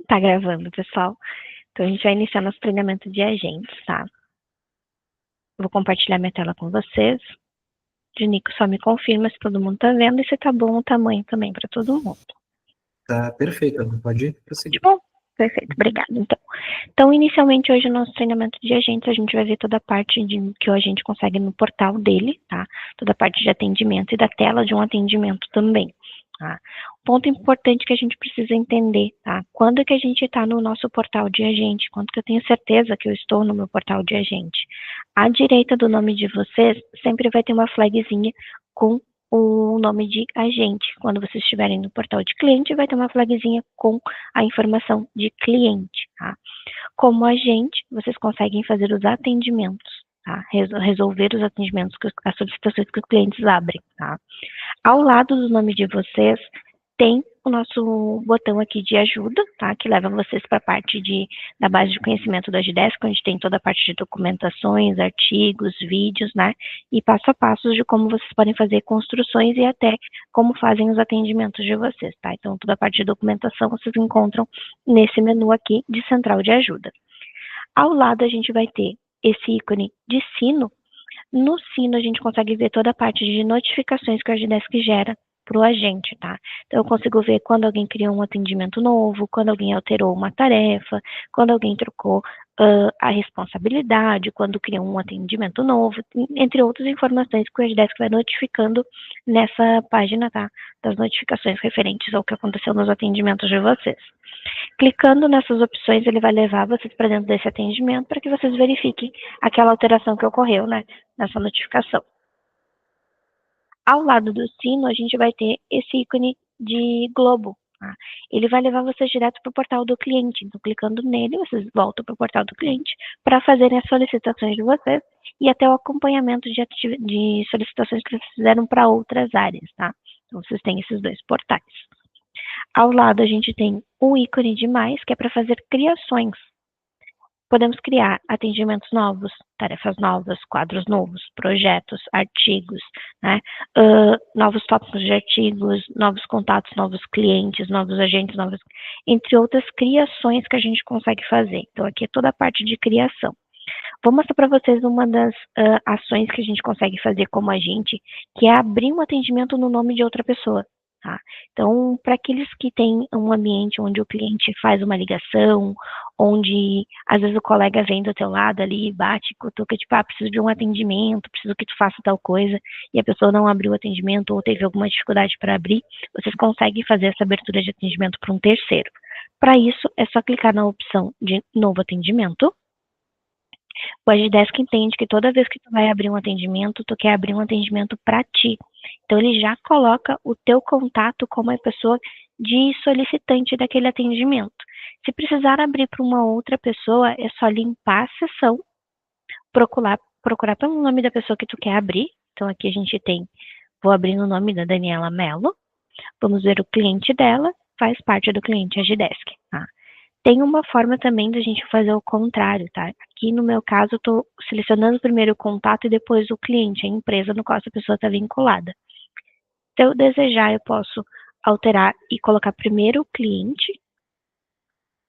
Tá gravando, pessoal. Então, a gente vai iniciar nosso treinamento de agentes, tá? Vou compartilhar minha tela com vocês. Nico só me confirma se todo mundo tá vendo e se tá bom o tamanho também para todo mundo. Tá perfeito, Ana. Pode prosseguir. Bom, perfeito, obrigada. Então, inicialmente, hoje, no nosso treinamento de agentes, a gente vai ver toda a parte que o agente consegue no portal dele, tá? Toda a parte de atendimento e da tela de um atendimento também. Tá? Ponto importante que a gente precisa entender, tá? Quando que a gente está no nosso portal de agente? Quando que eu tenho certeza que eu estou no meu portal de agente? À direita do nome de vocês, sempre vai ter uma flagzinha com o nome de agente. Quando vocês estiverem no portal de cliente, vai ter uma flagzinha com a informação de cliente, tá? Como agente, vocês conseguem fazer os atendimentos, tá? Resolver os atendimentos, as solicitações que os clientes abrem, tá? Ao lado do nome de vocês, tem o nosso botão aqui de ajuda, tá? Que leva vocês para a parte da base de conhecimento da Agidesk, onde tem toda a parte de documentações, artigos, vídeos, né? E passo a passo de como vocês podem fazer construções e até como fazem os atendimentos de vocês, tá? Então, toda a parte de documentação vocês encontram nesse menu aqui de central de ajuda. Ao lado, a gente vai ter esse ícone de sino. No sino, a gente consegue ver toda a parte de notificações que o Agidesk gera para o agente, tá? Então, eu consigo ver quando alguém criou um atendimento novo, quando alguém alterou uma tarefa, quando alguém trocou a responsabilidade, quando criou um atendimento novo, entre outras informações que o Agidesk vai notificando nessa página, tá? Das notificações referentes ao que aconteceu nos atendimentos de vocês. Clicando nessas opções, ele vai levar vocês para dentro desse atendimento para que vocês verifiquem aquela alteração que ocorreu, né, nessa notificação. Ao lado do sino, a gente vai ter esse ícone de globo. Tá? Ele vai levar vocês direto para o portal do cliente. Então, clicando nele, vocês voltam para o portal do cliente para fazerem as solicitações de vocês e até o acompanhamento de solicitações que vocês fizeram para outras áreas, tá? Então, vocês têm esses dois portais. Ao lado, a gente tem o ícone de mais, que é para fazer criações. Podemos criar atendimentos novos, tarefas novas, quadros novos, projetos, artigos, né? Novos tópicos de artigos, novos contatos, novos clientes, novos agentes, entre outras criações que a gente consegue fazer. Então, aqui é toda a parte de criação. Vou mostrar para vocês uma das ações que a gente consegue fazer como agente, que é abrir um atendimento no nome de outra pessoa. Tá? Então, para aqueles que têm um ambiente onde o cliente faz uma ligação, onde às vezes o colega vem do teu lado ali, bate, cutuca, tipo, preciso de um atendimento, preciso que tu faça tal coisa, e a pessoa não abriu o atendimento ou teve alguma dificuldade para abrir, vocês conseguem fazer essa abertura de atendimento para um terceiro. Para isso, é só clicar na opção de novo atendimento. O Agidesk entende que toda vez que tu vai abrir um atendimento, tu quer abrir um atendimento para ti. Então, ele já coloca o teu contato como a pessoa de solicitante daquele atendimento. Se precisar abrir para uma outra pessoa, é só limpar a sessão, procurar pelo nome da pessoa que tu quer abrir. Então, aqui a gente tem, vou abrir no nome da Daniela Mello. Vamos ver o cliente dela, faz parte do cliente Agidesk, tá? Tem uma forma também da gente fazer o contrário, tá? Aqui no meu caso, eu estou selecionando primeiro o contato e depois o cliente, a empresa no qual essa pessoa está vinculada. Se eu desejar, eu posso alterar e colocar primeiro o cliente.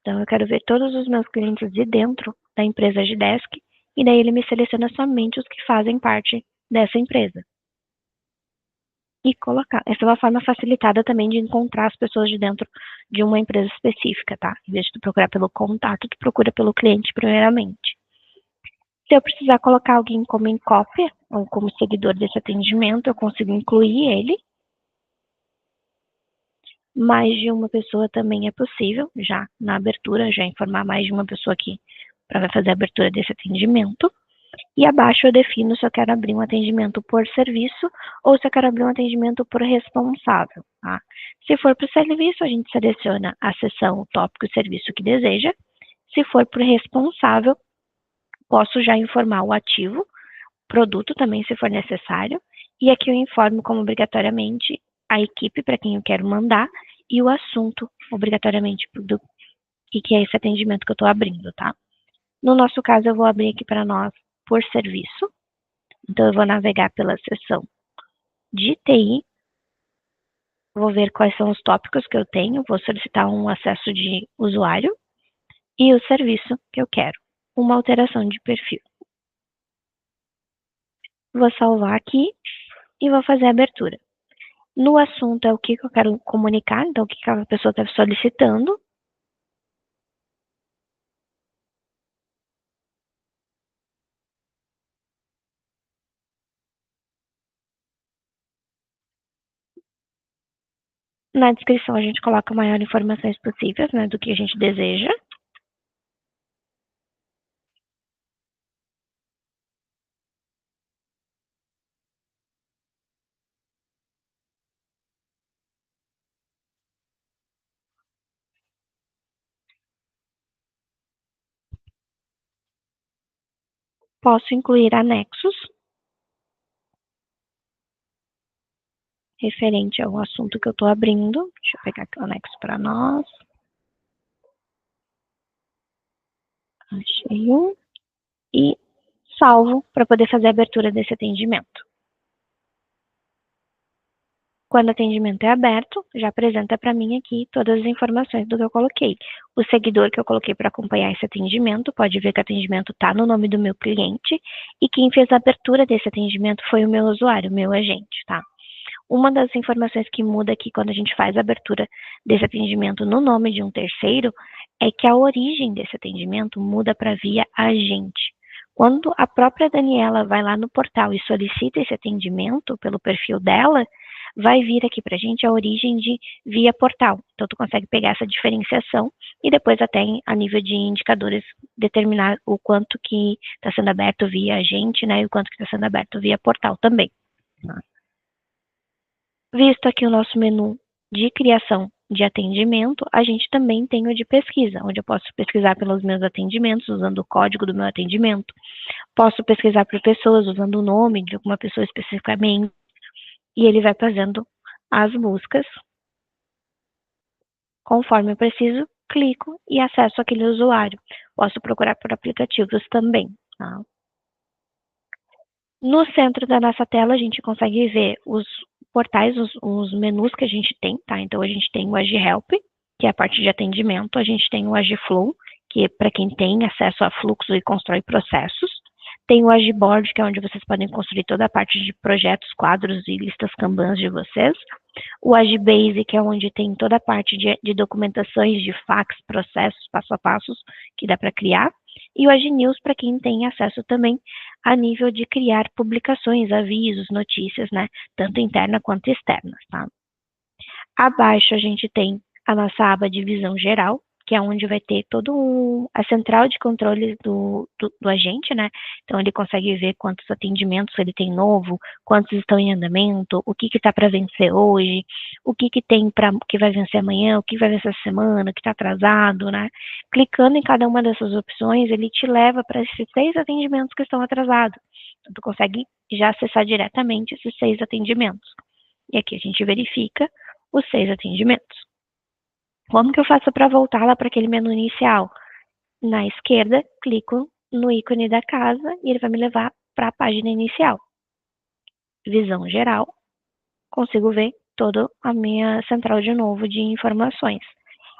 Então, eu quero ver todos os meus clientes de dentro da empresa Agidesk, e daí ele me seleciona somente os que fazem parte dessa empresa. E colocar. Essa é uma forma facilitada também de encontrar as pessoas de dentro de uma empresa específica, tá? Em vez de tu procurar pelo contato, tu procura pelo cliente primeiramente. Se eu precisar colocar alguém como em cópia, ou como seguidor desse atendimento, eu consigo incluir ele. Mais de uma pessoa também é possível, já na abertura, já informar mais de uma pessoa aqui para fazer a abertura desse atendimento. E abaixo eu defino se eu quero abrir um atendimento por serviço ou se eu quero abrir um atendimento por responsável. Tá? Se for por serviço, a gente seleciona a seção, o tópico e serviço que deseja. Se for por responsável, posso já informar o ativo, produto também, se for necessário. E aqui eu informo como obrigatoriamente a equipe para quem eu quero mandar e o assunto, obrigatoriamente, e que é esse atendimento que eu estou abrindo, tá? No nosso caso, eu vou abrir aqui para nós por serviço. Então, eu vou navegar pela seção de TI. vou ver quais são os tópicos que eu tenho, vou solicitar um acesso de usuário e o serviço que eu quero, uma alteração de perfil. Vou salvar aqui e vou fazer a abertura. No assunto é o que eu quero comunicar, então o que a pessoa está solicitando. Na descrição a gente coloca maior informações possíveis, né, do que a gente deseja. Posso incluir anexos referente ao assunto que eu estou abrindo. Deixa eu pegar aqui o anexo para nós. Achei um. E salvo para poder fazer a abertura desse atendimento. Quando o atendimento é aberto, já apresenta para mim aqui todas as informações do que eu coloquei. O seguidor que eu coloquei para acompanhar esse atendimento, pode ver que o atendimento está no nome do meu cliente, e quem fez a abertura desse atendimento foi o meu usuário, o meu agente, tá? Uma das informações que muda aqui quando a gente faz a abertura desse atendimento no nome de um terceiro é que a origem desse atendimento muda para via agente. Quando a própria Daniela vai lá no portal e solicita esse atendimento pelo perfil dela, vai vir aqui para a gente a origem de via portal. Então, tu consegue pegar essa diferenciação e depois até a nível de indicadores determinar o quanto que está sendo aberto via agente, né, e o quanto que está sendo aberto via portal também. Visto aqui o nosso menu de criação de atendimento, a gente também tem o de pesquisa, onde eu posso pesquisar pelos meus atendimentos, usando o código do meu atendimento. Posso pesquisar por pessoas, usando o nome de alguma pessoa especificamente, e ele vai fazendo as buscas. Conforme eu preciso, clico e acesso aquele usuário. Posso procurar por aplicativos também, tá? No centro da nossa tela, a gente consegue ver os portais, os menus que a gente tem, tá? Então, a gente tem o AgiHelp, que é a parte de atendimento. A gente tem o AgiFlow, que é para quem tem acesso a fluxo e constrói processos. Tem o AgiBoard, que é onde vocês podem construir toda a parte de projetos, quadros e listas Kanbans de vocês. O AgiBase, que é onde tem toda a parte de documentações de fax, processos, passo a passos, que dá para criar. E o AgiNews, para quem tem acesso também a nível de criar publicações, avisos, notícias, né? Tanto interna quanto externas, tá? Abaixo a gente tem a nossa aba de visão geral, que é onde vai ter todo a central de controle do agente, né? Então ele consegue ver quantos atendimentos ele tem novo, quantos estão em andamento, o que está para vencer hoje, o que tem para que vai vencer amanhã, o que vai vencer essa semana, o que está atrasado, né? Clicando em cada uma dessas opções, ele te leva para esses 6 atendimentos que estão atrasados. Então, tu consegue já acessar diretamente esses 6 atendimentos. E aqui a gente verifica os 6 atendimentos. Como que eu faço para voltar lá para aquele menu inicial? Na esquerda, clico no ícone da casa e ele vai me levar para a página inicial. Visão geral, consigo ver toda a minha central de novo de informações.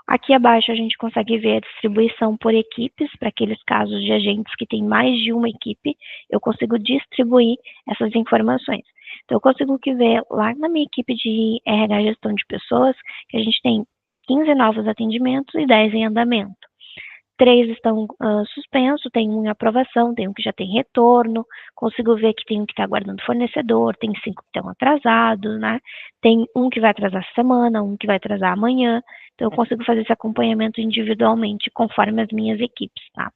Aqui abaixo a gente consegue ver a distribuição por equipes, para aqueles casos de agentes que tem mais de uma equipe, eu consigo distribuir essas informações. Então, eu consigo ver lá na minha equipe de RH Gestão de Pessoas, que a gente tem 15 novos atendimentos e 10 em andamento. 3 estão suspensos, tem um em aprovação, tem um que já tem retorno, consigo ver que tem um que está aguardando fornecedor, tem 5 que estão atrasados, né? Tem um que vai atrasar semana, um que vai atrasar amanhã, então eu consigo fazer esse acompanhamento individualmente conforme as minhas equipes, tá?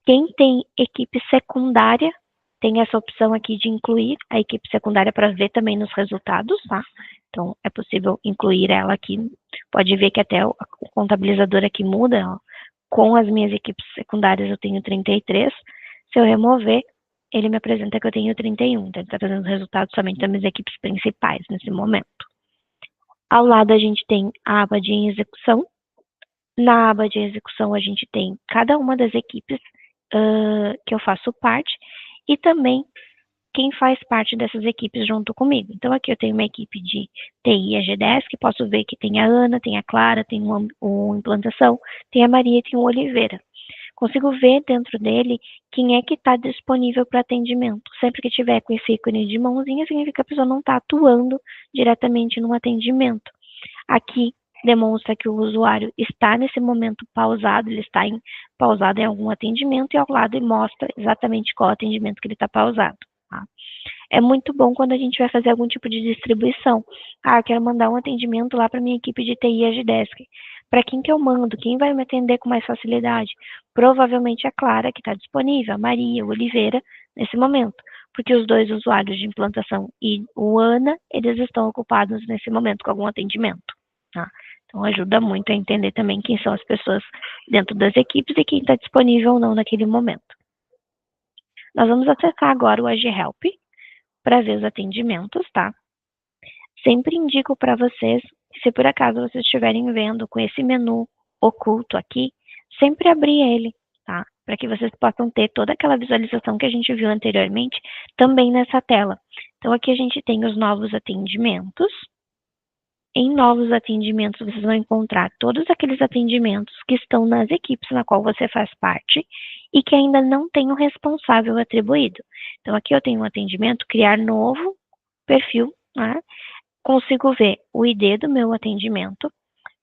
Quem tem equipe secundária, tem essa opção aqui de incluir a equipe secundária para ver também nos resultados, tá? Então, é possível incluir ela aqui. Pode ver que até o contabilizador aqui muda, ó. Com as minhas equipes secundárias eu tenho 33. Se eu remover, ele me apresenta que eu tenho 31. Então, ele está trazendo resultados somente das minhas equipes principais nesse momento. Ao lado, a gente tem a aba de execução. Na aba de execução, a gente tem cada uma das equipes que eu faço parte e também quem faz parte dessas equipes junto comigo. Então, aqui eu tenho uma equipe de TI e AG10, que posso ver que tem a Ana, tem a Clara, tem o Implantação, tem a Maria e tem o Oliveira. Consigo ver dentro dele quem é que está disponível para atendimento. Sempre que tiver com esse ícone de mãozinha, significa que a pessoa não está atuando diretamente no atendimento. Aqui demonstra que o usuário está nesse momento pausado, ele está pausado em algum atendimento, e ao lado mostra exatamente qual atendimento que ele está pausado. Tá? É muito bom quando a gente vai fazer algum tipo de distribuição. Eu quero mandar um atendimento lá para minha equipe de TI Agdesk. Para quem que eu mando? Quem vai me atender com mais facilidade? Provavelmente a Clara, que está disponível, a Maria, o Oliveira, nesse momento. Porque os dois usuários de implantação e o Ana, eles estão ocupados nesse momento com algum atendimento. Tá? Então ajuda muito a entender também quem são as pessoas dentro das equipes e quem está disponível ou não naquele momento. Nós vamos acessar agora o AgHelp para ver os atendimentos, tá? Sempre indico para vocês, se por acaso vocês estiverem vendo com esse menu oculto aqui, sempre abrir ele, tá? Para que vocês possam ter toda aquela visualização que a gente viu anteriormente também nessa tela. Então aqui a gente tem os novos atendimentos. Em novos atendimentos, vocês vão encontrar todos aqueles atendimentos que estão nas equipes na qual você faz parte e que ainda não tem um responsável atribuído. Então, aqui eu tenho um atendimento, criar novo perfil, né? Consigo ver o ID do meu atendimento,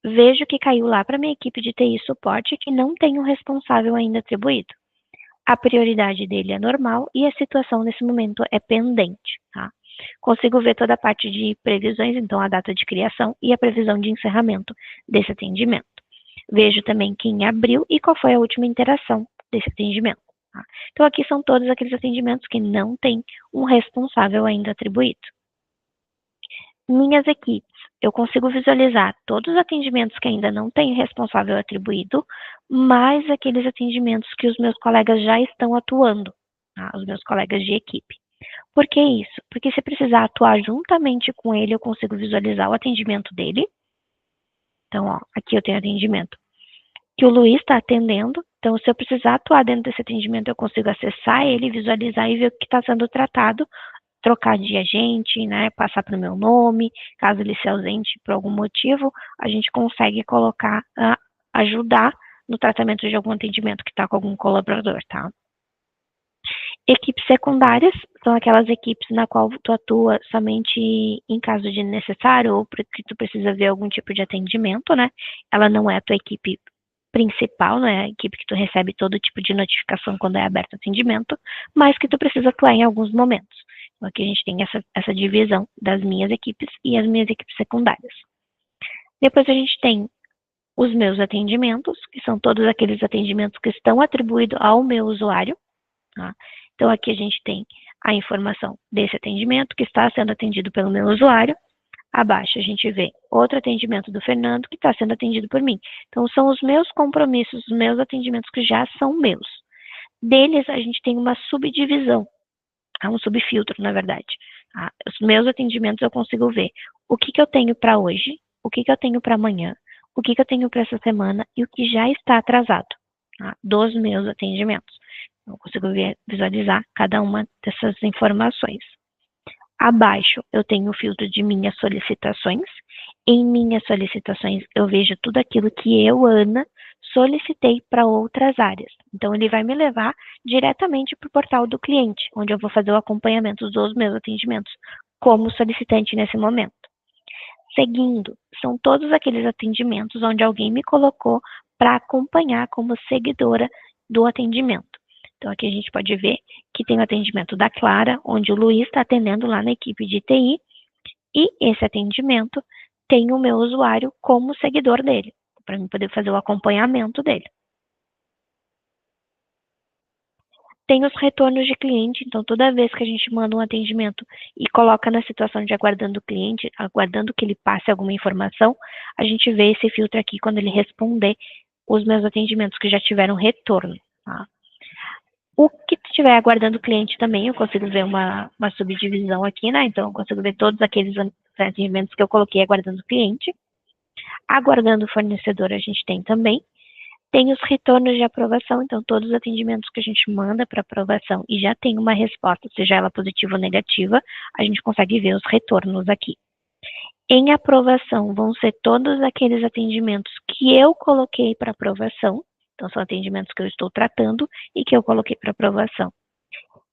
vejo que caiu lá para minha equipe de TI suporte que não tem um responsável ainda atribuído. A prioridade dele é normal e a situação nesse momento é pendente, tá? Consigo ver toda a parte de previsões, então a data de criação e a previsão de encerramento desse atendimento. Vejo também quem abriu e qual foi a última interação desse atendimento. Tá? Então aqui são todos aqueles atendimentos que não tem um responsável ainda atribuído. Minhas equipes, eu consigo visualizar todos os atendimentos que ainda não têm responsável atribuído, mais aqueles atendimentos que os meus colegas já estão atuando, tá? Os meus colegas de equipe. Por que isso? Porque se precisar atuar juntamente com ele, eu consigo visualizar o atendimento dele. Então, ó, aqui eu tenho atendimento que o Luiz está atendendo. Então, se eu precisar atuar dentro desse atendimento, eu consigo acessar ele, visualizar e ver o que está sendo tratado, trocar de agente, né, passar para o meu nome, caso ele se ausente por algum motivo, a gente consegue colocar, ajudar no tratamento de algum atendimento que está com algum colaborador, tá? Equipes secundárias são aquelas equipes na qual tu atua somente em caso de necessário ou porque tu precisa ver algum tipo de atendimento, né? Ela não é a tua equipe principal, não é a equipe que tu recebe todo tipo de notificação quando é aberto atendimento, mas que tu precisa atuar em alguns momentos. Então aqui a gente tem essa divisão das minhas equipes e as minhas equipes secundárias. Depois a gente tem os meus atendimentos, que são todos aqueles atendimentos que estão atribuídos ao meu usuário, tá? Então, aqui a gente tem a informação desse atendimento que está sendo atendido pelo meu usuário. Abaixo a gente vê outro atendimento do Fernando que está sendo atendido por mim. Então, são os meus compromissos, os meus atendimentos que já são meus. Deles, a gente tem uma subdivisão, um subfiltro, na verdade. Tá? Os meus atendimentos eu consigo ver o que eu tenho para hoje, o que eu tenho para amanhã, o que eu tenho para essa semana e o que já está atrasado, tá? Dos meus atendimentos. Eu consigo visualizar cada uma dessas informações. Abaixo eu tenho o filtro de minhas solicitações. Em minhas solicitações eu vejo tudo aquilo que eu, Ana, solicitei para outras áreas. Então ele vai me levar diretamente para o portal do cliente, onde eu vou fazer o acompanhamento dos meus atendimentos como solicitante nesse momento. Seguindo, são todos aqueles atendimentos onde alguém me colocou para acompanhar como seguidora do atendimento. Então, aqui a gente pode ver que tem o atendimento da Clara, onde o Luiz está atendendo lá na equipe de TI, e esse atendimento tem o meu usuário como seguidor dele, para mim poder fazer o acompanhamento dele. Tem os retornos de cliente, então toda vez que a gente manda um atendimento e coloca na situação de aguardando o cliente, aguardando que ele passe alguma informação, a gente vê esse filtro aqui quando ele responder os meus atendimentos que já tiveram retorno, tá? O que estiver aguardando o cliente também, eu consigo ver uma subdivisão aqui, né? Então, eu consigo ver todos aqueles atendimentos que eu coloquei aguardando o cliente. Aguardando o fornecedor, a gente tem também. Tem os retornos de aprovação, então todos os atendimentos que a gente manda para aprovação e já tem uma resposta, seja ela positiva ou negativa, a gente consegue ver os retornos aqui. Em aprovação vão ser todos aqueles atendimentos que eu coloquei para aprovação, então são atendimentos que eu estou tratando e que eu coloquei para aprovação.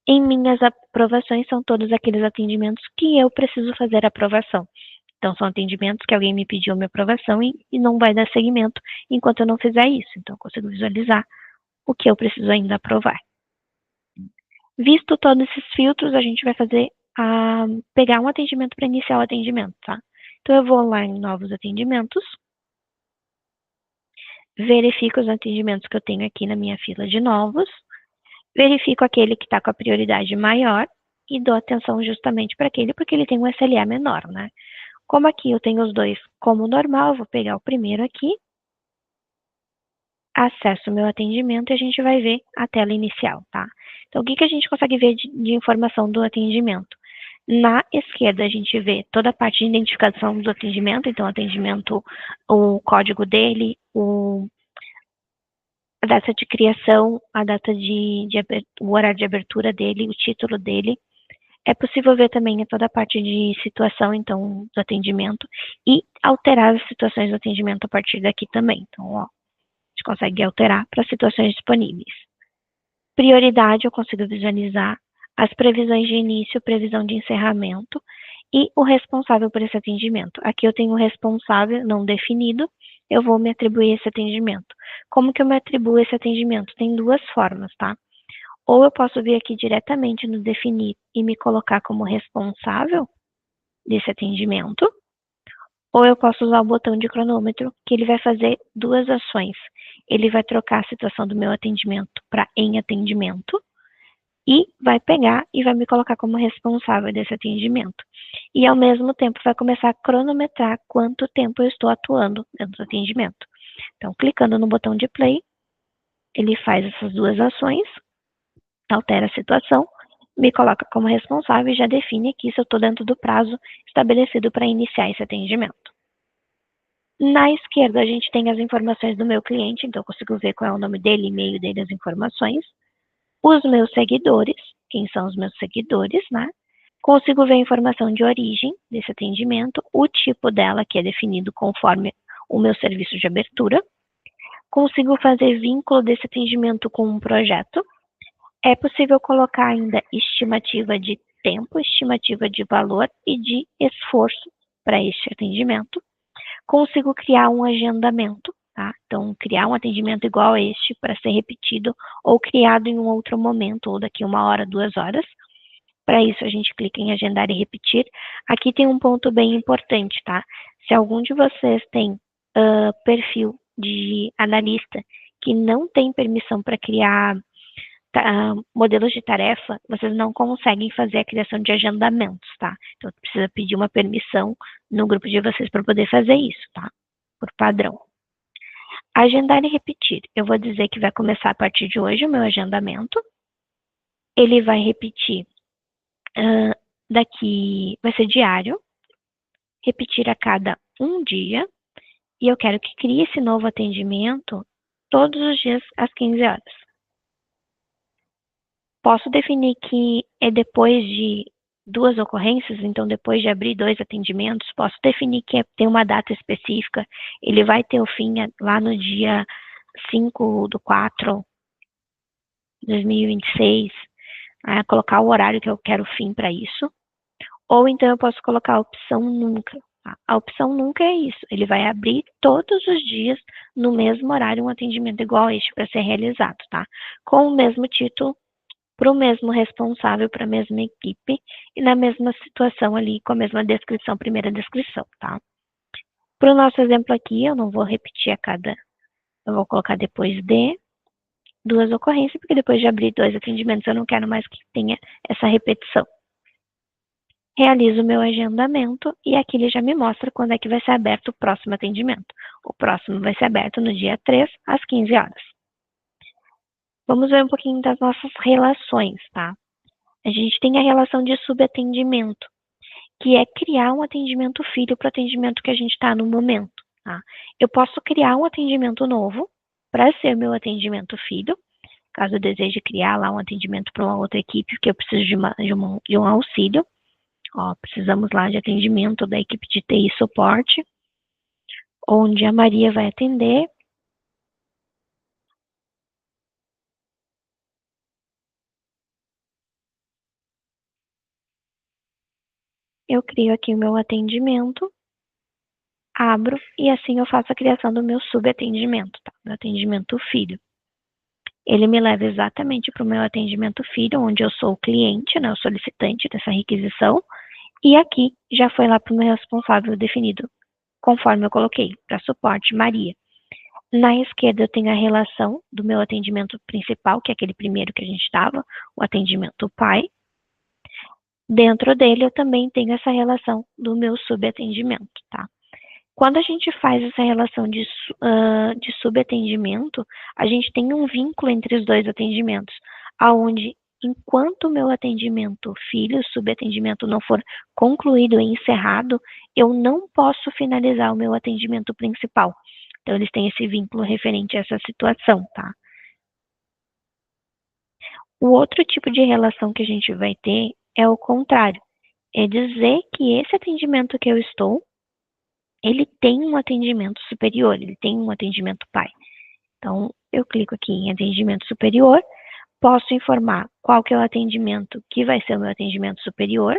Em minhas aprovações são todos aqueles atendimentos que eu preciso fazer aprovação. Então, são atendimentos que alguém me pediu minha aprovação e não vai dar seguimento enquanto eu não fizer isso. Então, eu consigo visualizar o que eu preciso ainda aprovar. Visto todos esses filtros, a gente vai pegar um atendimento para iniciar o atendimento, tá? Então, eu vou lá em novos atendimentos, verifico os atendimentos que eu tenho aqui na minha fila de novos, verifico aquele que está com a prioridade maior e dou atenção justamente para aquele, porque ele tem um SLA menor, né? Como aqui eu tenho os dois como normal, eu vou pegar o primeiro aqui, acesso o meu atendimento e a gente vai ver a tela inicial, tá? Então, o que a gente consegue ver de informação do atendimento? Na esquerda, a gente vê toda a parte de identificação do atendimento, então, atendimento, o código dele, a data de criação, a data o horário de abertura dele, o título dele. É possível ver também toda a parte de situação, então, do atendimento e alterar as situações do atendimento a partir daqui também. Então, ó, a gente consegue alterar para situações disponíveis. Prioridade, eu consigo visualizar as previsões de início, previsão de encerramento e o responsável por esse atendimento. Aqui eu tenho o responsável não definido, eu vou me atribuir esse atendimento. Como que eu me atribuo esse atendimento? Tem duas formas, tá? Ou eu posso vir aqui diretamente no definir e me colocar como responsável desse atendimento, ou eu posso usar o botão de cronômetro, que ele vai fazer duas ações. Ele vai trocar a situação do meu atendimento para em atendimento, e vai pegar e vai me colocar como responsável desse atendimento. E ao mesmo tempo vai começar a cronometrar quanto tempo eu estou atuando dentro do atendimento. Então, clicando no botão de play, ele faz essas duas ações, altera a situação, me coloca como responsável e já define aqui se eu estou dentro do prazo estabelecido para iniciar esse atendimento. Na esquerda, a gente tem as informações do meu cliente, então eu consigo ver qual é o nome dele, e-mail dele, as informações. Os meus seguidores, quem são os meus seguidores, né? Consigo ver a informação de origem desse atendimento, o tipo dela, que é definido conforme o meu serviço de abertura. Consigo fazer vínculo desse atendimento com um projeto. É possível colocar ainda estimativa de tempo, estimativa de valor e de esforço para este atendimento. Consigo criar um agendamento, tá? Então, criar um atendimento igual a este para ser repetido ou criado em um outro momento, ou daqui 1 hora, 2 horas. Para isso, a gente clica em agendar e repetir. Aqui tem um ponto bem importante, tá? Se algum de vocês tem perfil de analista que não tem permissão para criar modelos de tarefa, vocês não conseguem fazer a criação de agendamentos, tá? Então, precisa pedir uma permissão no grupo de vocês para poder fazer isso, tá? Por padrão. Agendar e repetir. Eu vou dizer que vai começar a partir de hoje o meu agendamento. Ele vai repetir vai ser diário, repetir a cada 1 dia, e eu quero que crie esse novo atendimento todos os dias às 15 horas. Posso definir que é depois de 2 ocorrências, então depois de abrir 2 atendimentos, posso definir que tem uma data específica, ele vai ter o fim lá no dia 5/4/2026, colocar o horário que eu quero o fim para isso, ou então eu posso colocar a opção nunca. Tá? A opção nunca é isso, ele vai abrir todos os dias no mesmo horário um atendimento igual a este para ser realizado, tá? Com o mesmo título, para o mesmo responsável, para a mesma equipe e na mesma situação ali, com a mesma descrição, primeira descrição, tá? Para o nosso exemplo aqui, eu não vou repetir eu vou colocar depois de 2 ocorrências, porque depois de abrir 2 atendimentos, eu não quero mais que tenha essa repetição. Realizo o meu agendamento e aqui ele já me mostra quando é que vai ser aberto o próximo atendimento. O próximo vai ser aberto no dia 3, às 15 horas. Vamos ver um pouquinho das nossas relações, tá? A gente tem a relação de subatendimento, que é criar um atendimento filho para o atendimento que a gente está no momento, tá? Eu posso criar um atendimento novo, para ser meu atendimento filho, caso eu deseje criar lá um atendimento para uma outra equipe, que eu preciso de um auxílio. Ó, precisamos lá de atendimento da equipe de TI e suporte, onde a Maria vai atender. Eu crio aqui o meu atendimento, abro e assim eu faço a criação do meu subatendimento, tá? Meu atendimento filho. Ele me leva exatamente para o meu atendimento filho, onde eu sou o cliente, né, o solicitante dessa requisição, e aqui já foi lá para o meu responsável definido, conforme eu coloquei, para suporte Maria. Na esquerda eu tenho a relação do meu atendimento principal, que é aquele primeiro que a gente estava, o atendimento pai. Dentro dele eu também tenho essa relação do meu subatendimento, tá? Quando a gente faz essa relação de subatendimento, a gente tem um vínculo entre os dois atendimentos, aonde enquanto o meu atendimento filho, subatendimento não for concluído e encerrado, eu não posso finalizar o meu atendimento principal. Então, eles têm esse vínculo referente a essa situação, tá? O outro tipo de relação que a gente vai ter é o contrário. É dizer que esse atendimento que eu estou, ele tem um atendimento superior, ele tem um atendimento pai. Então, eu clico aqui em atendimento superior, posso informar qual que é o atendimento que vai ser o meu atendimento superior,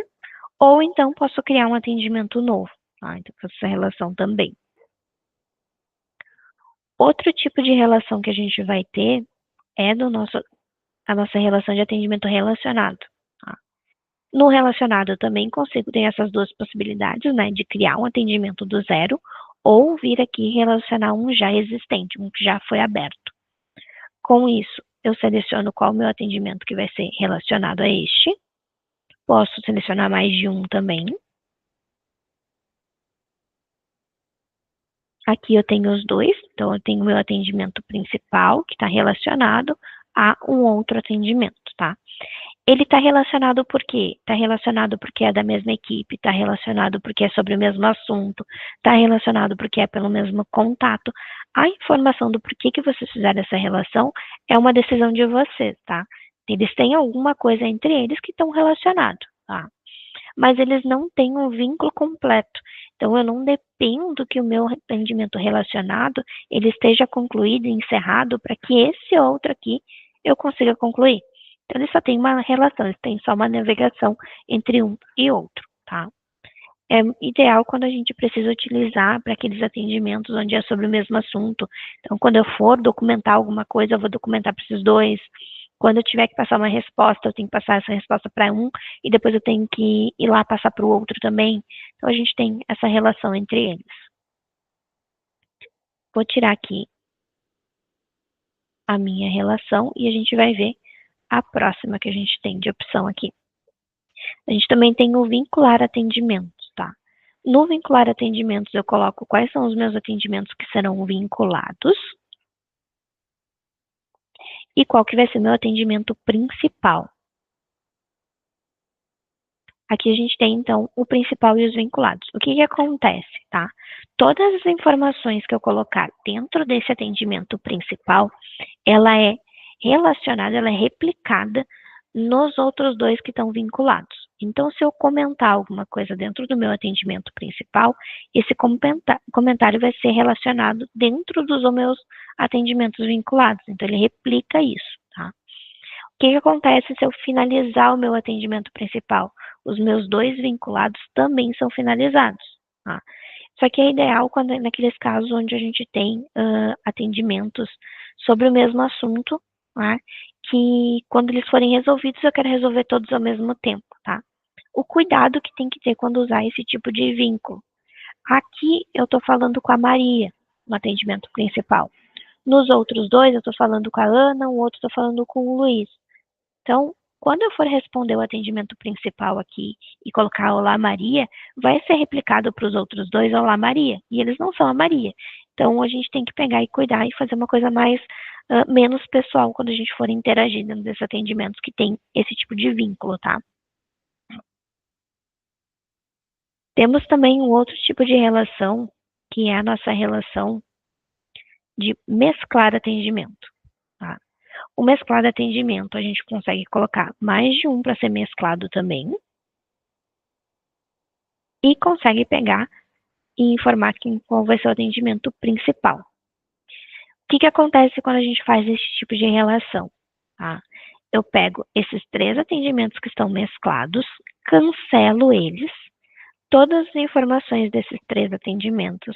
ou então posso criar um atendimento novo. Tá? Então, faço essa relação também. Outro tipo de relação que a gente vai ter é a nossa relação de atendimento relacionado. Tá? No relacionado, eu também consigo ter essas duas possibilidades, né, de criar um atendimento do zero ou vir aqui relacionar um já existente, um que já foi aberto. Com isso, eu seleciono qual o meu atendimento que vai ser relacionado a este. Posso selecionar mais de um também. Aqui eu tenho os dois, então eu tenho o meu atendimento principal, que está relacionado a um outro atendimento, tá? Ele está relacionado por quê? Está relacionado porque é da mesma equipe, está relacionado porque é sobre o mesmo assunto, está relacionado porque é pelo mesmo contato. A informação do porquê que vocês fizeram essa relação é uma decisão de vocês, tá? Eles têm alguma coisa entre eles que estão relacionados, tá? Mas eles não têm um vínculo completo. Então, eu não dependo que o meu atendimento relacionado ele esteja concluído e encerrado para que esse outro aqui eu consiga concluir. Então, eles só têm uma relação, eles têm só uma navegação entre um e outro, tá? É ideal quando a gente precisa utilizar para aqueles atendimentos onde é sobre o mesmo assunto. Então, quando eu for documentar alguma coisa, eu vou documentar para esses dois. Quando eu tiver que passar uma resposta, eu tenho que passar essa resposta para um e depois eu tenho que ir lá passar para o outro também. Então, a gente tem essa relação entre eles. Vou tirar aqui a minha relação e a gente vai ver a próxima que a gente tem de opção aqui. A gente também tem o vincular atendimentos, tá? No vincular atendimentos, eu coloco quais são os meus atendimentos que serão vinculados e qual que vai ser meu atendimento principal. Aqui a gente tem, então, o principal e os vinculados. O que acontece, tá? Todas as informações que eu colocar dentro desse atendimento principal, ela é relacionada, ela é replicada nos outros dois que estão vinculados. Então, se eu comentar alguma coisa dentro do meu atendimento principal, esse comentário vai ser relacionado dentro dos meus atendimentos vinculados. Então, ele replica isso, tá? O que acontece se eu finalizar o meu atendimento principal? Os meus dois vinculados também são finalizados, tá? Só que é ideal quando naqueles casos onde a gente tem atendimentos sobre o mesmo assunto, tá? Que quando eles forem resolvidos, eu quero resolver todos ao mesmo tempo, tá? O cuidado que tem que ter quando usar esse tipo de vínculo. Aqui eu estou falando com a Maria, no atendimento principal. Nos outros dois, eu estou falando com a Ana, o outro estou falando com o Luiz. Então, quando eu for responder o atendimento principal aqui e colocar Olá Maria, vai ser replicado para os outros dois Olá Maria, e eles não são a Maria. Então, a gente tem que pegar e cuidar e fazer uma coisa mais, menos pessoal quando a gente for interagir dentro desses atendimentos que tem esse tipo de vínculo, tá? Temos também um outro tipo de relação, que é a nossa relação de mesclar atendimento. Tá? O mesclar atendimento, a gente consegue colocar mais de um para ser mesclado também. E consegue pegar e informar qual vai ser o atendimento principal. O que acontece quando a gente faz esse tipo de relação? Tá? Eu pego esses 3 atendimentos que estão mesclados, cancelo eles, todas as informações desses 3 atendimentos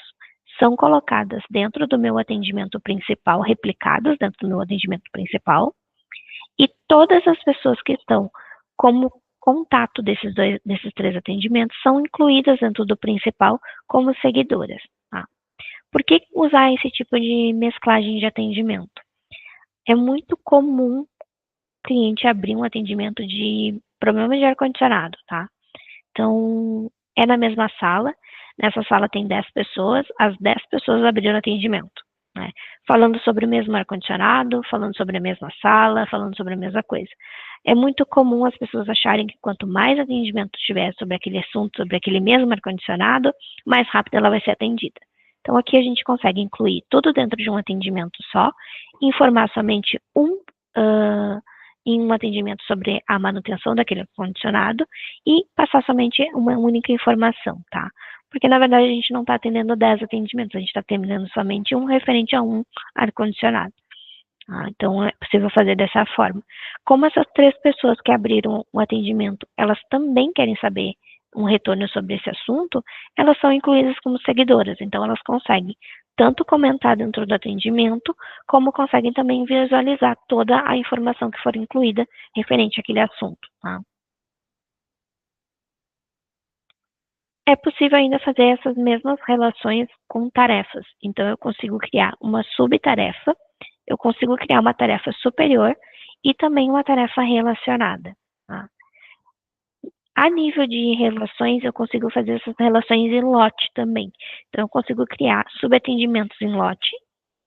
são colocadas dentro do meu atendimento principal, replicadas dentro do meu atendimento principal, e todas as pessoas que estão como contato desses 3 atendimentos são incluídas dentro do principal como seguidoras. Tá? Por que usar esse tipo de mesclagem de atendimento? É muito comum o cliente abrir um atendimento de problema de ar-condicionado, tá? Então, é na mesma sala, nessa sala tem 10 pessoas, as 10 pessoas abriram atendimento, né? Falando sobre o mesmo ar-condicionado, falando sobre a mesma sala, falando sobre a mesma coisa. É muito comum as pessoas acharem que quanto mais atendimento tiver sobre aquele assunto, sobre aquele mesmo ar-condicionado, mais rápido ela vai ser atendida. Então, aqui a gente consegue incluir tudo dentro de um atendimento só, informar somente em um atendimento sobre a manutenção daquele ar-condicionado e passar somente uma única informação, tá? Porque, na verdade, a gente não está atendendo 10 atendimentos, a gente está atendendo somente um referente a um ar-condicionado. Ah, então, é possível fazer dessa forma. Como essas 3 pessoas que abriram o atendimento, elas também querem saber um retorno sobre esse assunto, elas são incluídas como seguidoras. Então, elas conseguem tanto comentar dentro do atendimento, como conseguem também visualizar toda a informação que for incluída referente àquele assunto. Tá? É possível ainda fazer essas mesmas relações com tarefas. Então, eu consigo criar uma subtarefa, eu consigo criar uma tarefa superior e também uma tarefa relacionada. Tá? A nível de relações, eu consigo fazer essas relações em lote também. Então, eu consigo criar subatendimentos em lote,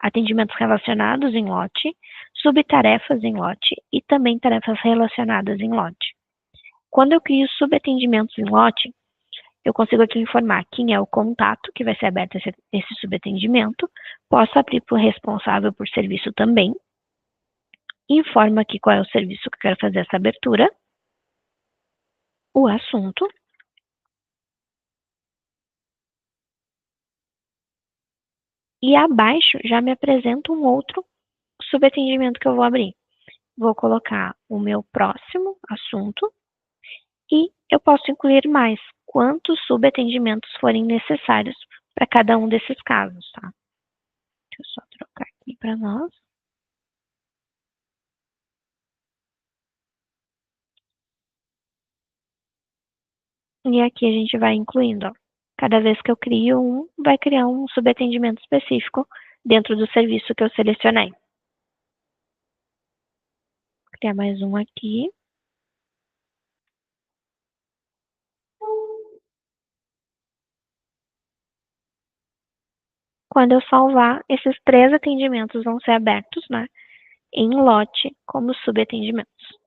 atendimentos relacionados em lote, subtarefas em lote e também tarefas relacionadas em lote. Quando eu crio subatendimentos em lote, eu consigo aqui informar quem é o contato que vai ser aberto esse subatendimento, posso abrir para o responsável por serviço também, informo aqui qual é o serviço que eu quero fazer essa abertura, o assunto, e abaixo já me apresenta um outro subatendimento que eu vou abrir. Vou colocar o meu próximo assunto e eu posso incluir mais quantos subatendimentos forem necessários para cada um desses casos, tá? Deixa eu só trocar aqui para nós. E aqui a gente vai incluindo, ó. Cada vez que eu crio um, vai criar um subatendimento específico dentro do serviço que eu selecionei. Vou criar mais um aqui. Quando eu salvar, esses 3 atendimentos vão ser abertos, né, em lote como subatendimentos.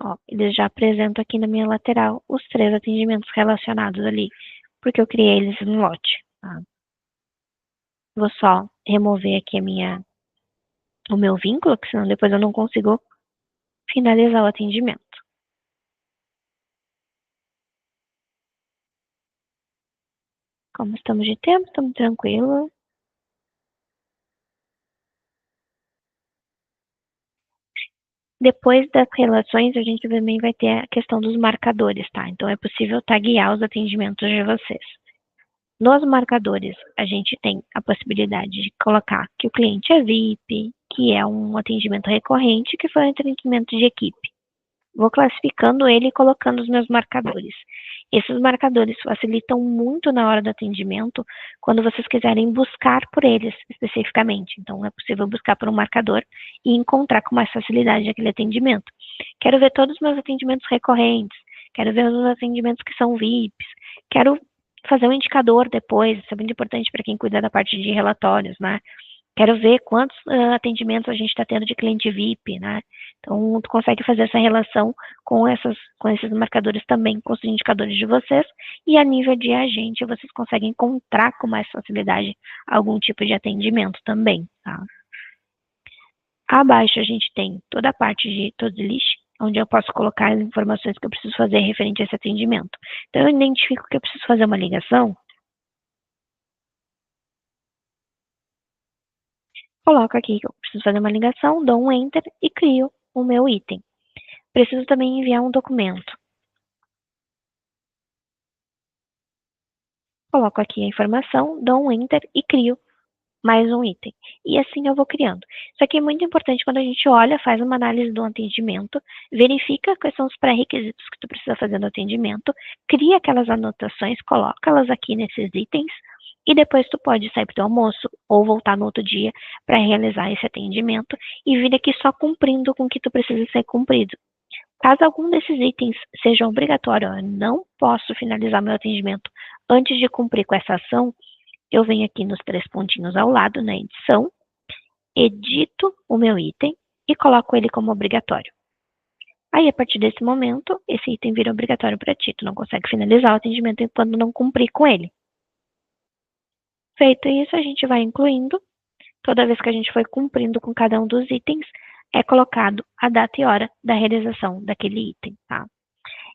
Ó, eles já apresentam aqui na minha lateral os 3 atendimentos relacionados ali, porque eu criei eles em lote. Tá? Vou só remover aqui o meu vínculo, porque senão depois eu não consigo finalizar o atendimento. Como estamos de tempo, estamos tranquilos. Depois das relações, a gente também vai ter a questão dos marcadores, tá? Então, é possível taguear os atendimentos de vocês. Nos marcadores, a gente tem a possibilidade de colocar que o cliente é VIP, que é um atendimento recorrente, que foi um atendimento de equipe. Vou classificando ele e colocando os meus marcadores. Esses marcadores facilitam muito na hora do atendimento, quando vocês quiserem buscar por eles especificamente. Então, é possível buscar por um marcador e encontrar com mais facilidade aquele atendimento. Quero ver todos os meus atendimentos recorrentes, quero ver os atendimentos que são VIPs, quero fazer um indicador depois, isso é muito importante para quem cuida da parte de relatórios, né? Quero ver quantos atendimentos a gente está tendo de cliente VIP, né? Então, tu consegue fazer essa relação com esses marcadores também, com os indicadores de vocês, e a nível de agente, vocês conseguem encontrar com mais facilidade algum tipo de atendimento também, tá? Abaixo a gente tem toda a parte de todo list, onde eu posso colocar as informações que eu preciso fazer referente a esse atendimento. Então, eu identifico que eu preciso fazer uma ligação, coloco aqui que eu preciso fazer uma ligação, dou um Enter e crio o meu item. Preciso também enviar um documento. Coloco aqui a informação, dou um Enter e crio mais um item. E assim eu vou criando. Isso aqui é muito importante quando a gente olha, faz uma análise do atendimento, verifica quais são os pré-requisitos que tu precisa fazer no atendimento, cria aquelas anotações, coloca elas aqui nesses itens, e depois tu pode sair para o teu almoço ou voltar no outro dia para realizar esse atendimento e vir aqui só cumprindo com o que tu precisa ser cumprido. Caso algum desses itens seja obrigatório, eu não posso finalizar meu atendimento antes de cumprir com essa ação, eu venho aqui nos 3 pontinhos ao lado, na edição, edito o meu item e coloco ele como obrigatório. Aí, a partir desse momento, esse item vira obrigatório para ti. Tu não consegue finalizar o atendimento enquanto não cumprir com ele. Feito isso, a gente vai incluindo. Toda vez que a gente foi cumprindo com cada um dos itens, é colocado a data e hora da realização daquele item, tá?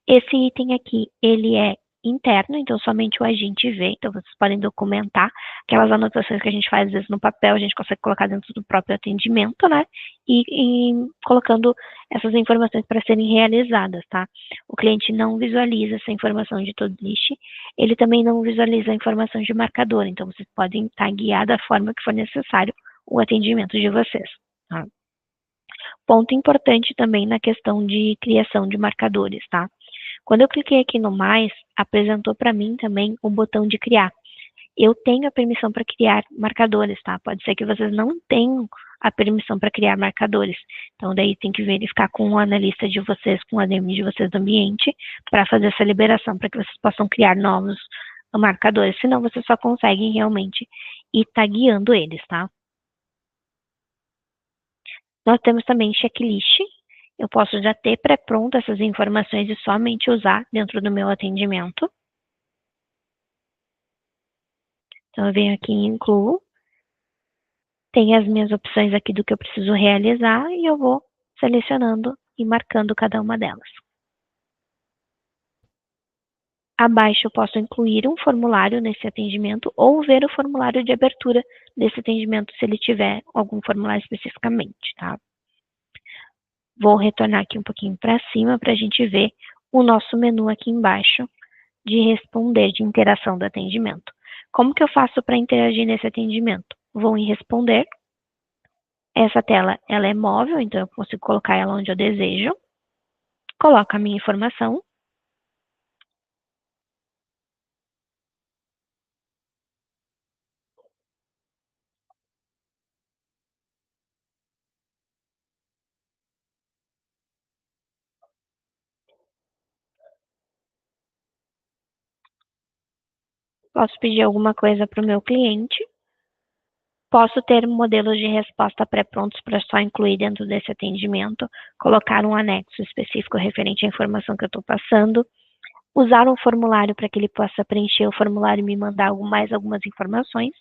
Esse item aqui, ele é interno, então somente o agente vê, então vocês podem documentar aquelas anotações que a gente faz às vezes no papel, a gente consegue colocar dentro do próprio atendimento, né, e colocando essas informações para serem realizadas, tá? O cliente não visualiza essa informação de todo lixo, ele também não visualiza a informação de marcador, então vocês podem estar guiados da forma que for necessário o atendimento de vocês, tá? Ponto importante também na questão de criação de marcadores, tá? Quando eu cliquei aqui no mais, apresentou para mim também o botão de criar. Eu tenho a permissão para criar marcadores, tá? Pode ser que vocês não tenham a permissão para criar marcadores. Então, daí tem que verificar com o analista de vocês, com o ADM de vocês do ambiente, para fazer essa liberação, para que vocês possam criar novos marcadores. Senão, vocês só conseguem realmente ir tagueando eles, tá? Nós temos também checklist. Eu posso já ter pré-pronto essas informações e somente usar dentro do meu atendimento. Então, eu venho aqui e incluo. Tem as minhas opções aqui do que eu preciso realizar e eu vou selecionando e marcando cada uma delas. Abaixo eu posso incluir um formulário nesse atendimento ou ver o formulário de abertura desse atendimento se ele tiver algum formulário especificamente, tá? Vou retornar aqui um pouquinho para cima para a gente ver o nosso menu aqui embaixo de responder, de interação do atendimento. Como que eu faço para interagir nesse atendimento? Vou em responder. Essa tela, ela é móvel, então eu consigo colocar ela onde eu desejo. Coloco a minha informação. Posso pedir alguma coisa para o meu cliente. Posso ter modelos de resposta pré-prontos para só incluir dentro desse atendimento, colocar um anexo específico referente à informação que eu estou passando, usar um formulário para que ele possa preencher o formulário e me mandar mais algumas informações.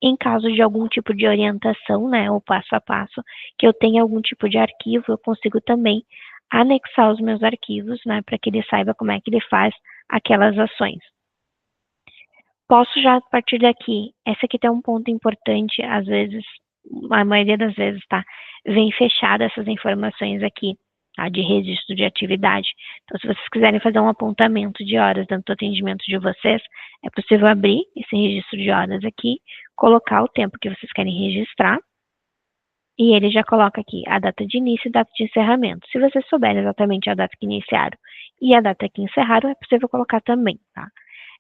Em caso de algum tipo de orientação, né, o passo a passo, que eu tenha algum tipo de arquivo, eu consigo também anexar os meus arquivos, né, para que ele saiba como é que ele faz aquelas ações. Posso já, a partir daqui, esse aqui tem um ponto importante, às vezes, a maioria das vezes, tá, vem fechada essas informações aqui, tá, de registro de atividade. Então, se vocês quiserem fazer um apontamento de horas dentro do atendimento de vocês, é possível abrir esse registro de horas aqui, colocar o tempo que vocês querem registrar, e ele já coloca aqui a data de início e data de encerramento. Se vocês souberem exatamente a data que iniciaram e a data que encerraram, é possível colocar também, tá?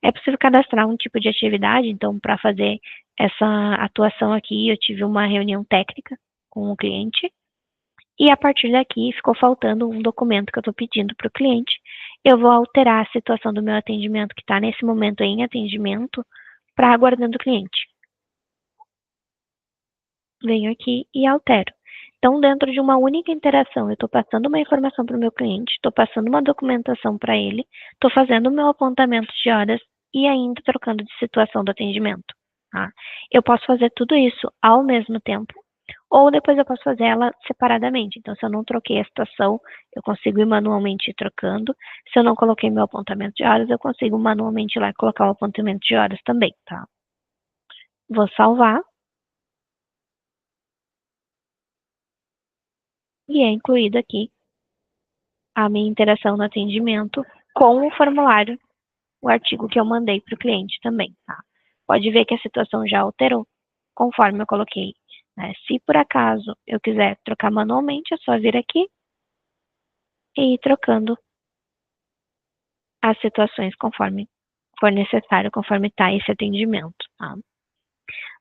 É possível cadastrar um tipo de atividade, então, para fazer essa atuação aqui, eu tive uma reunião técnica com o cliente, e a partir daqui ficou faltando um documento que eu estou pedindo para o cliente. Eu vou alterar a situação do meu atendimento, que está nesse momento em atendimento, para aguardando o cliente. venho aqui e altero. Então, dentro de uma única interação, eu estou passando uma informação para o meu cliente, estou passando uma documentação para ele, estou fazendo o meu apontamento de horas e ainda trocando de situação do atendimento. Tá? Eu posso fazer tudo isso ao mesmo tempo, ou depois eu posso fazer ela separadamente. Então, se eu não troquei a situação, eu consigo ir manualmente trocando. Se eu não coloquei meu apontamento de horas, eu consigo manualmente ir lá e colocar o apontamento de horas também, tá? Vou salvar. E é incluído aqui a minha interação no atendimento com o formulário, o artigo que eu mandei para o cliente também, tá? Pode ver que a situação já alterou, conforme eu coloquei. Né? Se por acaso eu quiser trocar manualmente, é só vir aqui e ir trocando as situações conforme for necessário, conforme está esse atendimento, tá?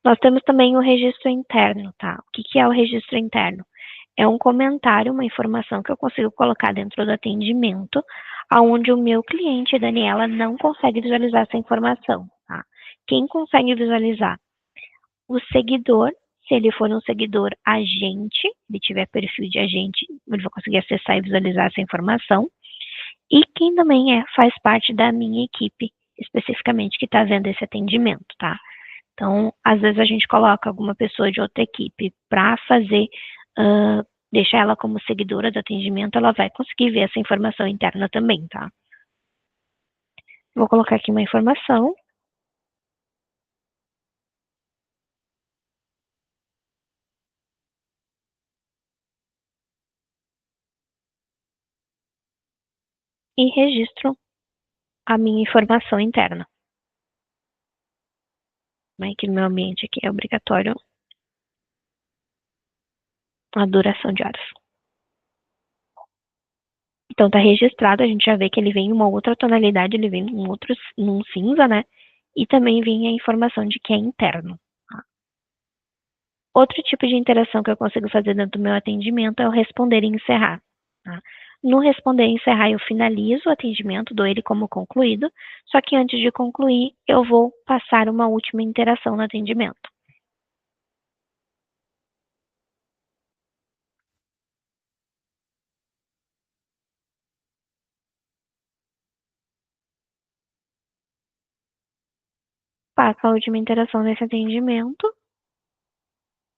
Nós temos também o registro interno, tá? O que é o registro interno? É um comentário, uma informação que eu consigo colocar dentro do atendimento, aonde o meu cliente, Daniela, não consegue visualizar essa informação, tá? Quem consegue visualizar? O seguidor, se ele for um seguidor agente, ele tiver perfil de agente, ele vai conseguir acessar e visualizar essa informação. E quem também faz parte da minha equipe, especificamente, que está vendo esse atendimento, tá? Então, às vezes a gente coloca alguma pessoa de outra equipe para fazer, deixar ela como seguidora do atendimento, ela vai conseguir ver essa informação interna também, tá? Vou colocar aqui uma informação. E registro a minha informação interna. Aqui no meu ambiente aqui é obrigatório a duração de horas. Então tá registrado, a gente já vê que ele vem em uma outra tonalidade, ele vem num cinza, né? E também vem a informação de que é interno. Tá? Outro tipo de interação que eu consigo fazer dentro do meu atendimento é o responder e encerrar. Tá? No responder e encerrar, eu finalizo o atendimento, dou ele como concluído, só que antes de concluir, eu vou passar uma última interação no atendimento. Passo a última interação nesse atendimento,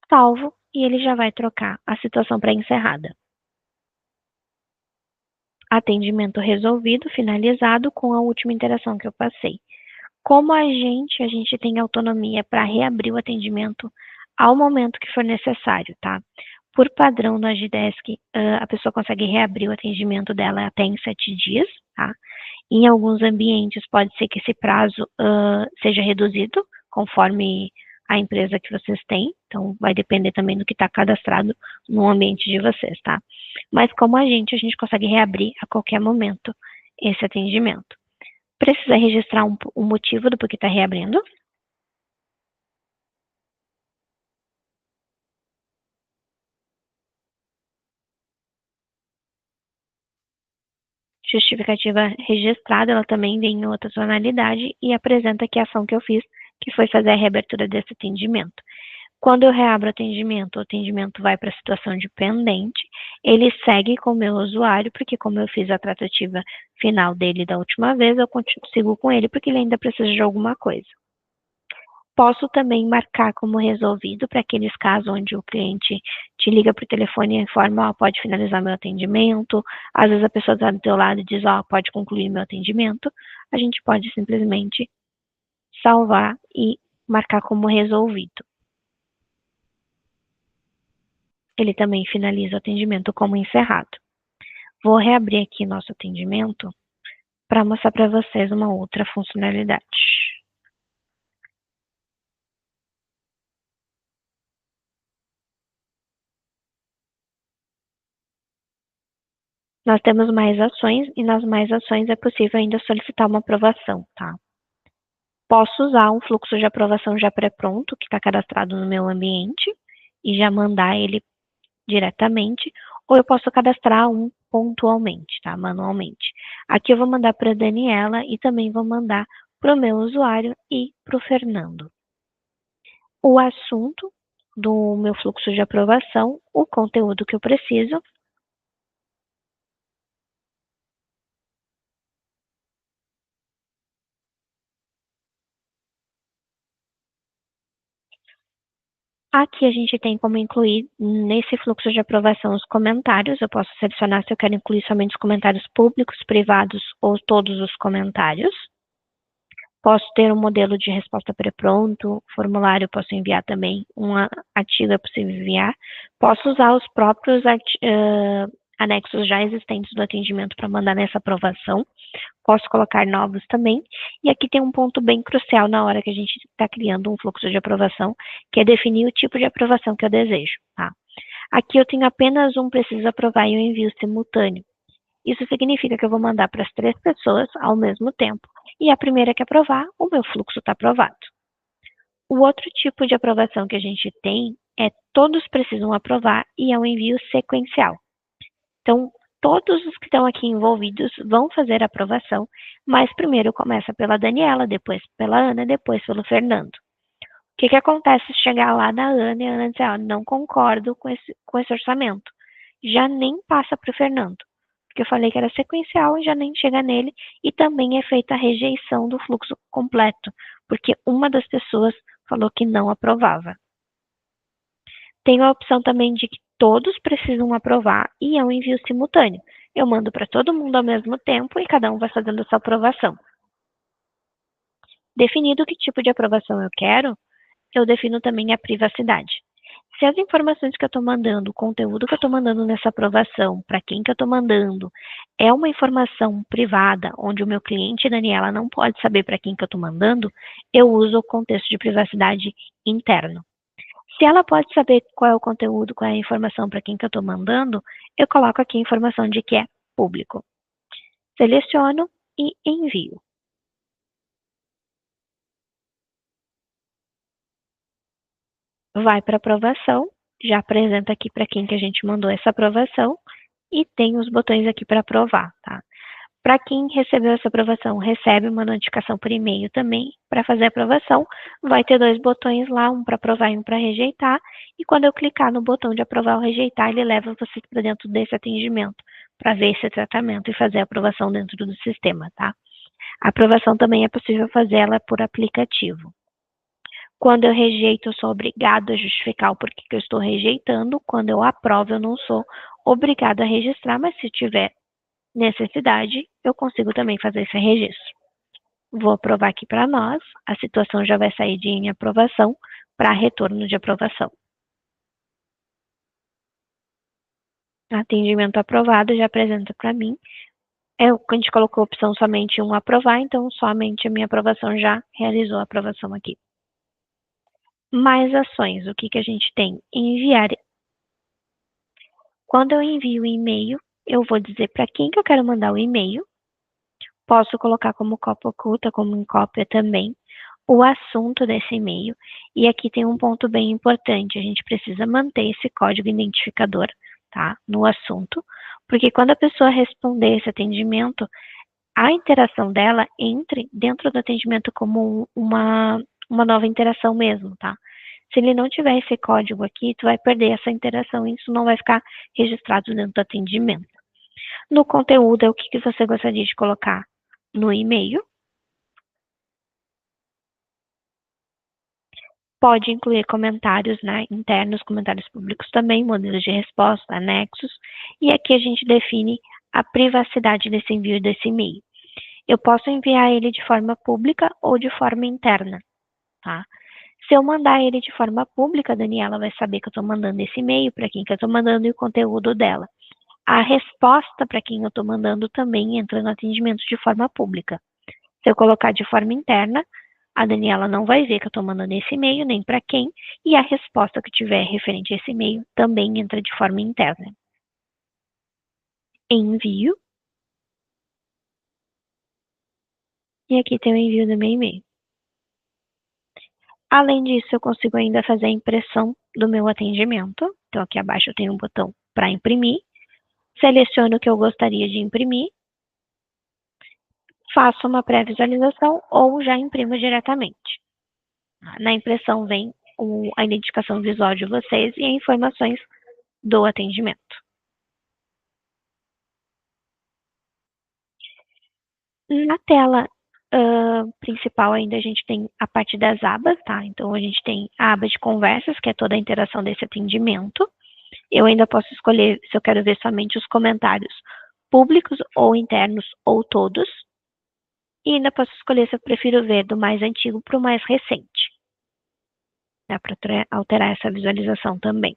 salvo, e ele já vai trocar a situação para encerrada. Atendimento resolvido, finalizado com a última interação que eu passei. Como a gente tem autonomia para reabrir o atendimento ao momento que for necessário, tá? Por padrão no Agidesk, a pessoa consegue reabrir o atendimento dela até em 7 dias, tá? Em alguns ambientes pode ser que esse prazo seja reduzido, conforme a empresa que vocês têm, então vai depender também do que está cadastrado no ambiente de vocês, tá? Mas como a gente consegue reabrir a qualquer momento esse atendimento. Precisa registrar um motivo do porquê está reabrindo. Justificativa registrada, ela também vem em outra tonalidade e apresenta que a ação que eu fiz, que foi fazer a reabertura desse atendimento. Quando eu reabro o atendimento vai para a situação de pendente, ele segue com o meu usuário, porque como eu fiz a tratativa final dele da última vez, eu sigo com ele, porque ele ainda precisa de alguma coisa. Posso também marcar como resolvido para aqueles casos onde o cliente te liga por telefone e informa, pode finalizar meu atendimento. Às vezes a pessoa está do teu lado e diz, pode concluir meu atendimento. A gente pode simplesmente salvar e marcar como resolvido. Ele também finaliza o atendimento como encerrado. Vou reabrir aqui nosso atendimento para mostrar para vocês uma outra funcionalidade. Nós temos mais ações e nas mais ações é possível ainda solicitar uma aprovação, tá? Posso usar um fluxo de aprovação já pré-pronto, que está cadastrado no meu ambiente, e já mandar ele diretamente, ou eu posso cadastrar um pontualmente, tá? Manualmente. Aqui eu vou mandar para a Daniela e também vou mandar para o meu usuário e para o Fernando. O assunto do meu fluxo de aprovação o conteúdo que eu preciso. Aqui a gente tem como incluir nesse fluxo de aprovação os comentários. Eu posso selecionar se eu quero incluir somente os comentários públicos, privados ou todos os comentários. Posso ter um modelo de resposta pré-pronto, formulário eu posso enviar também, um artigo é possível enviar. Posso usar os próprios anexos já existentes do atendimento para mandar nessa aprovação. Posso colocar novos também. E aqui tem um ponto bem crucial na hora que a gente está criando um fluxo de aprovação, que é definir o tipo de aprovação que eu desejo, tá? Aqui eu tenho apenas um preciso aprovar e um envio simultâneo. Isso significa que eu vou mandar para as 3 pessoas ao mesmo tempo. E a primeira que aprovar, o meu fluxo está aprovado. O outro tipo de aprovação que a gente tem é todos precisam aprovar e é um envio sequencial. Então, todos os que estão aqui envolvidos vão fazer a aprovação, mas primeiro começa pela Daniela, depois pela Ana, depois pelo Fernando. O que acontece se chegar lá na Ana e a Ana dizer, não concordo com esse orçamento? Já nem passa para o Fernando, porque eu falei que era sequencial e já nem chega nele, e também é feita a rejeição do fluxo completo, porque uma das pessoas falou que não aprovava. Tem a opção também de que todos precisam aprovar e é um envio simultâneo. Eu mando para todo mundo ao mesmo tempo e cada um vai fazendo a sua aprovação. Definido que tipo de aprovação eu quero, eu defino também a privacidade. Se as informações que eu estou mandando, o conteúdo que eu estou mandando nessa aprovação, para quem que eu estou mandando, é uma informação privada, onde o meu cliente, Daniela, não pode saber para quem que eu estou mandando, eu uso o contexto de privacidade interno. Se ela pode saber qual é o conteúdo, qual é a informação para quem que eu estou mandando, eu coloco aqui a informação de que é público. Seleciono e envio. Vai para aprovação, já apresenta aqui para quem que a gente mandou essa aprovação e tem os botões aqui para aprovar, tá? Para quem recebeu essa aprovação, recebe uma notificação por e-mail também para fazer a aprovação. Vai ter 2 botões lá, um para aprovar e um para rejeitar. E quando eu clicar no botão de aprovar ou rejeitar, ele leva vocês para dentro desse atendimento, para ver esse tratamento e fazer a aprovação dentro do sistema, tá? A aprovação também é possível fazer ela por aplicativo. Quando eu rejeito, eu sou obrigado a justificar o porquê que eu estou rejeitando. Quando eu aprovo, eu não sou obrigado a registrar, mas se tiver necessidade, eu consigo também fazer esse registro. Vou aprovar aqui para nós, a situação já vai sair de em aprovação para retorno de aprovação. Atendimento aprovado já apresenta para mim. A gente colocou a opção somente um aprovar, então somente a minha aprovação já realizou a aprovação aqui. Mais ações, o que a gente tem? Enviar. Quando eu envio o e-mail, eu vou dizer para quem que eu quero mandar o e-mail. Posso colocar como cópia oculta, como em cópia também, o assunto desse e-mail. E aqui tem um ponto bem importante, a gente precisa manter esse código identificador, tá? No assunto, porque quando a pessoa responder esse atendimento, a interação dela entre dentro do atendimento como uma nova interação mesmo, tá? Se ele não tiver esse código aqui, tu vai perder essa interação e isso não vai ficar registrado dentro do atendimento. No conteúdo é o que você gostaria de colocar no e-mail. Pode incluir comentários, né, internos, comentários públicos também, modelos de resposta, anexos. E aqui a gente define a privacidade desse envio desse e-mail. Eu posso enviar ele de forma pública ou de forma interna, tá? Se eu mandar ele de forma pública, a Daniela vai saber que eu estou mandando esse e-mail, para quem que eu estou mandando e o conteúdo dela. A resposta para quem eu estou mandando também entra no atendimento de forma pública. Se eu colocar de forma interna, a Daniela não vai ver que eu estou mandando esse e-mail, nem para quem, e a resposta que tiver referente a esse e-mail também entra de forma interna. Envio. E aqui tem o envio do meu e-mail. Além disso, eu consigo ainda fazer a impressão do meu atendimento. Então, aqui abaixo eu tenho um botão para imprimir. Seleciono o que eu gostaria de imprimir. Faço uma pré-visualização ou já imprimo diretamente. Na impressão vem a identificação visual de vocês e informações do atendimento. Na tela principal ainda a gente tem a parte das abas, tá? Então a gente tem a aba de conversas, que é toda a interação desse atendimento. Eu ainda posso escolher se eu quero ver somente os comentários públicos ou internos ou todos. E ainda posso escolher se eu prefiro ver do mais antigo para o mais recente. Dá para alterar essa visualização também.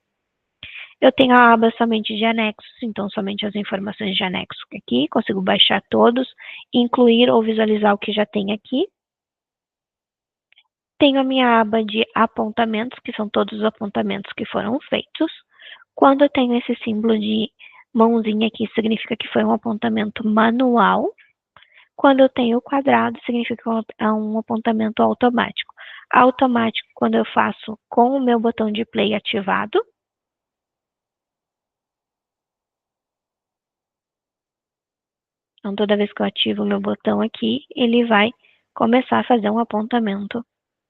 Eu tenho a aba somente de anexos, então somente as informações de anexo aqui, consigo baixar todos, incluir ou visualizar o que já tem aqui. Tenho a minha aba de apontamentos, que são todos os apontamentos que foram feitos. Quando eu tenho esse símbolo de mãozinha aqui, significa que foi um apontamento manual. Quando eu tenho o quadrado, significa que é um apontamento automático. Automático, quando eu faço com o meu botão de play ativado. Então, toda vez que eu ativo o meu botão aqui, ele vai começar a fazer um apontamento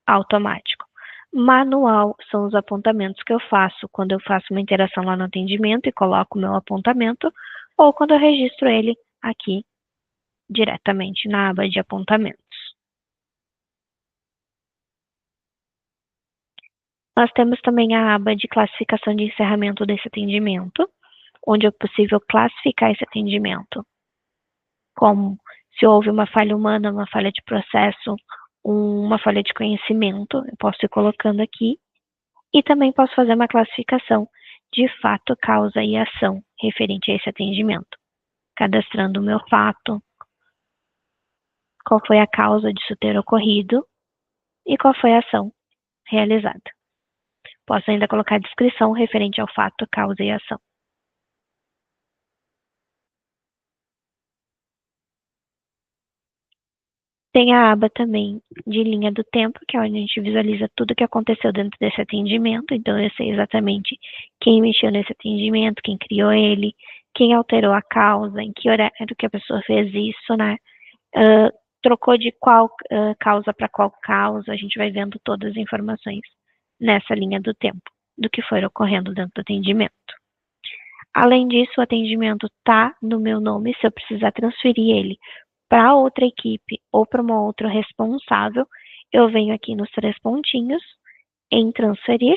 automático. Manual são os apontamentos que eu faço quando eu faço uma interação lá no atendimento e coloco o meu apontamento, ou quando eu registro ele aqui diretamente na aba de apontamentos. Nós temos também a aba de classificação de encerramento desse atendimento, onde é possível classificar esse atendimento como se houve uma falha humana, uma falha de processo, uma falha de conhecimento, eu posso ir colocando aqui, e também posso fazer uma classificação de fato, causa e ação referente a esse atendimento, cadastrando o meu fato, qual foi a causa disso ter ocorrido e qual foi a ação realizada. Posso ainda colocar a descrição referente ao fato, causa e ação. Tem a aba também de linha do tempo, que é onde a gente visualiza tudo que aconteceu dentro desse atendimento. Então, eu sei exatamente quem mexeu nesse atendimento, quem criou ele, quem alterou a causa, em que horário que a pessoa fez isso, né? Trocou de qual causa para qual causa. A gente vai vendo todas as informações nessa linha do tempo, do que foi ocorrendo dentro do atendimento. Além disso, o atendimento está no meu nome, se eu precisar transferir ele para outra equipe ou para uma outra responsável, eu venho aqui nos 3 pontinhos, em transferir,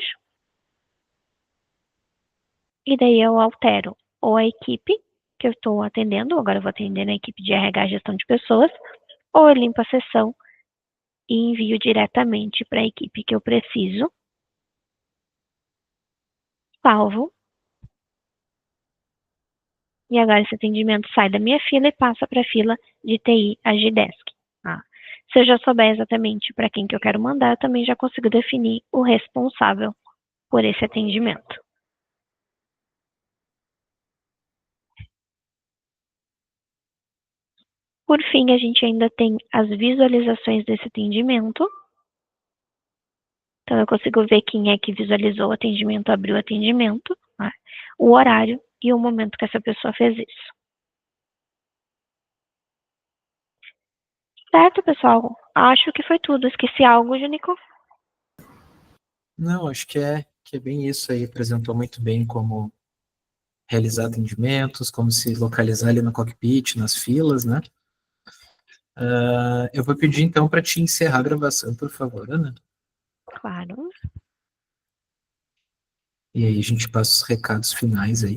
e daí eu altero ou a equipe que eu estou atendendo, agora eu vou atender na equipe de RH, gestão de pessoas, ou eu limpo a sessão e envio diretamente para a equipe que eu preciso, salvo, e agora esse atendimento sai da minha fila e passa para a fila de TI Agidesk. Se eu já souber exatamente para quem que eu quero mandar, eu também já consigo definir o responsável por esse atendimento. Por fim, a gente ainda tem as visualizações desse atendimento. Então, eu consigo ver quem é que visualizou o atendimento, abriu o atendimento, né? O horário e o momento que essa pessoa fez isso. Certo, pessoal? Acho que foi tudo. Esqueci algo, Junico? Não, acho que é bem isso aí. Apresentou muito bem como realizar atendimentos, como se localizar ali no cockpit, nas filas, né? Eu vou pedir então para te encerrar a gravação, por favor, Ana. Claro. E aí a gente passa os recados finais aí.